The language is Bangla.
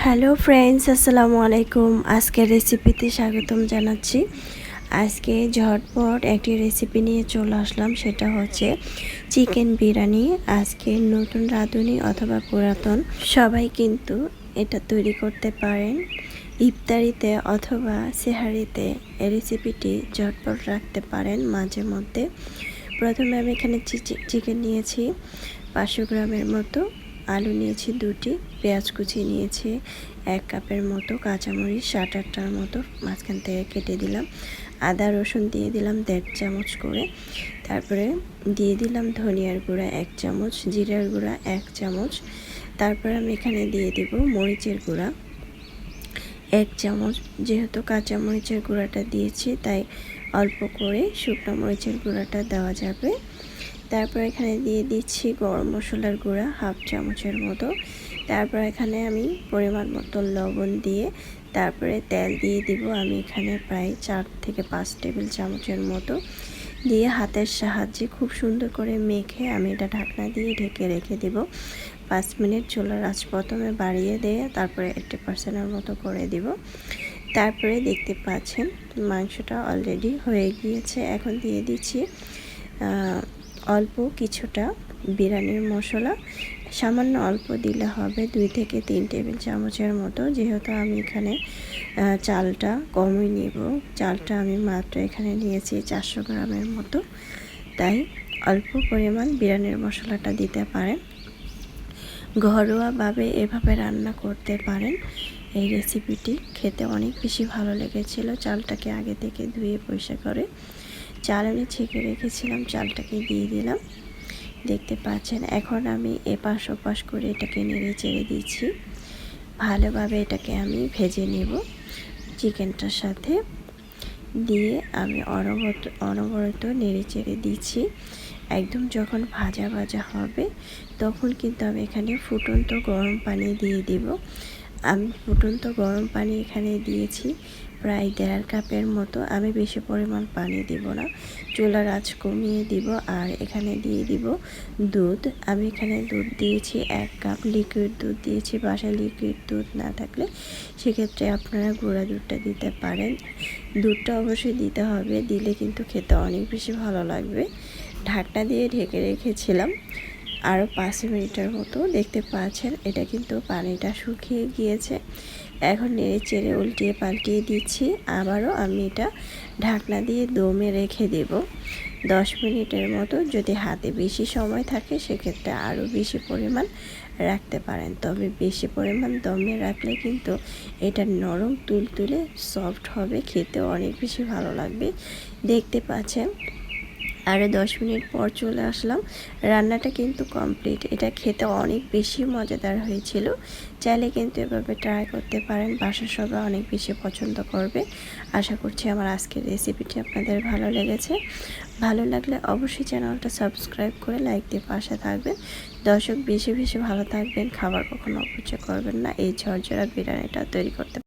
হ্যালো ফ্রেন্ডস, আসসালামু আলাইকুম। আজকের রেসিপিতে স্বাগতম জানাচ্ছি। আজকে ঝটপট একটি রেসিপি নিয়ে চলে আসলাম, সেটা হচ্ছে চিকেন বিরিয়ানি। আজকে নতুন রাঁধুনি অথবা পুরাতন সবাই কিন্তু এটা তৈরি করতে পারেন। ইফতারিতে অথবা সেহারিতে এই রেসিপিটি ঝটপট রাখতে পারেন মাঝে মধ্যে। প্রথমে আমি এখানে চিকেন নিয়েছি 500 গ্রামের মতো, আলু নিয়েছি 2টি, পেঁয়াজ কুচি নিয়েছি 1 কাপের মতো, কাঁচামরিচ 7-8টার মতো মাঝখান থেকে কেটে দিলাম, আদা রসুন দিয়ে দিলাম 1.5 চামচ করে, তারপরে দিয়ে দিলাম ধনিয়ার গুঁড়া 1 চামচ, জিরার গুঁড়া 1 চামচ, তারপরে আমি এখানে দিয়ে দিব মরিচের গুঁড়া 1 চামচ। যেহেতু কাঁচামরিচের গুঁড়াটা দিয়েছি তাই অল্প করে শুকনো মরিচের গুঁড়াটা দেওয়া যাবে। তারপর এখানে দিয়ে দিচ্ছি গরম মশলার গুঁড়া 1/2 চামচের মতো। তারপর এখানে আমি পরিমাণ মতো লবণ দিয়ে তারপরে তেল দিয়ে দিব আমি এখানে প্রায় 4 থেকে 5 টেবিল চামচের মতো দিয়ে হাতের সাহায্যে খুব সুন্দর করে মেখে আমি এটা ঢাকনা দিয়ে ঢেকে রেখে দেব 5 মিনিট। চুলার আঁচ প্রথমে বাড়িয়ে দিয়ে তারপরে 80%-এর মতো করে দিব। তারপরে দেখতে পাচ্ছেন মাংসটা অলরেডি হয়ে গিয়েছে। এখন দিয়ে দিচ্ছি অল্প কিছুটা বিরিয়ানির মশলা, সামান্য অল্প দিলে হবে, 2 থেকে 3 টেবিল চামচের মতো। যেহেতু আমি এখানে চালটা কমই নেব, চালটা আমি মাত্র এখানে নিয়েছি 400 গ্রামের মতো, তাই অল্প পরিমাণ বিরিয়ানির মশলাটা দিতে পারেন। ঘরোয়াভাবে এভাবে রান্না করতে পারেন। এই রেসিপিটি খেতে অনেক বেশি ভালো লেগেছিল। চালটাকে আগে থেকে ধুয়ে পরিষ্কার করে চাল আমি ছেঁকে রেখেছিলাম, চালটাকে দিয়ে দিলাম। দেখতে পাচ্ছেন এখন আমি এপাশ ওপাশ করে এটাকে নেড়ে চেড়ে দিচ্ছি। ভালোভাবে এটাকে আমি ভেজে নেব চিকেনটার সাথে দিয়ে আমি অনবরত নেড়ে চেড়ে দিচ্ছি। একদম যখন ভাজা ভাজা হবে তখন কিন্তু আমি এখানে ফুটন্ত গরম পানি দিয়ে দিব। আমি ফুটন্ত গরম পানি এখানে দিয়েছি প্রায় 1.5 কাপের মতো। আমি বেশি পরিমাণ পানি দিব না, চুলার আঁচ কমিয়ে দিব। আর এখানে দিয়ে দিব দুধ। আমি এখানে দুধ দিয়েছি 1 কাপ, লিকুইড দুধ দিয়েছি। বাসায় লিকুইড দুধ না থাকলে সেক্ষেত্রে আপনারা গুঁড়া দুধটা দিতে পারেন। দুধটা অবশ্যই দিতে হবে, দিলে কিন্তু খেতে অনেক বেশি ভালো লাগবে। ঢাকনা দিয়ে ঢেকে রেখেছিলাম আরও 5 মিনিটের মতো। দেখতে পাচ্ছেন এটা কিন্তু পানিটা শুকিয়ে গিয়েছে। এখন নেড়ে চেড়ে উল্টিয়ে পাল্টিয়ে দিচ্ছি। আবারও আমি এটা ঢাকনা দিয়ে দমে রেখে দেব 10 মিনিটের মতো। যদি হাতে বেশি সময় থাকে সেক্ষেত্রে আরও বেশি পরিমাণ রাখতে পারেন, তবে বেশি পরিমাণ দমে রাখলে কিন্তু এটা নরম তুলতুলে সফট হবে, খেতে অনেক বেশি ভালো লাগবে। দেখতে পাচ্ছেন আরও 10 মিনিট পর চলে আসলাম। রান্নাটা কিন্তু কমপ্লিট। এটা খেতে অনেক বেশি মজাদার হয়েছিল। চাইলে কিন্তু এভাবে ট্রাই করতে পারেন, বাসার সবাই অনেক বেশি পছন্দ করবে। আশা করছি আমার আজকের রেসিপিটি আপনাদের ভালো লেগেছে। ভালো লাগলে অবশ্যই চ্যানেলটা সাবস্ক্রাইব করে লাইক দিয়ে পাশে থাকবেন। দর্শক বেশি বেশি ভালো থাকবেন, খাবার কখনো অপচয় করবেন না। এই ঝরঝরা বিরিয়ানিটা তৈরি করতে